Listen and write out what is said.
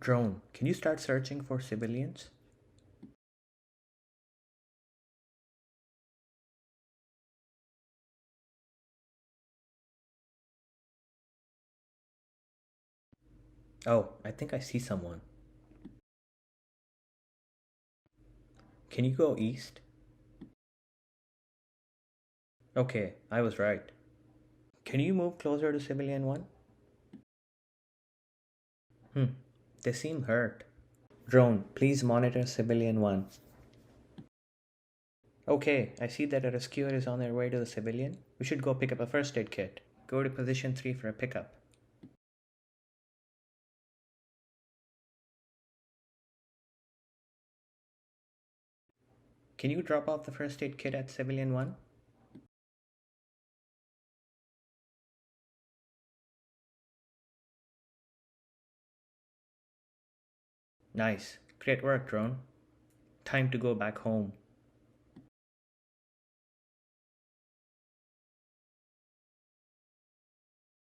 Drone, can you start searching for civilians? Oh, I think I see someone. Can you go east? Okay, I was right. Can you move closer to civilian 1? Hmm, they seem hurt. Drone, please monitor civilian 1. Okay, I see that a rescuer is on their way to the civilian. We should go pick up a first aid kit. Go to position 3 for a pickup. Can you drop off the first aid kit at civilian 1? Nice. Great work, Drone. Time to go back home.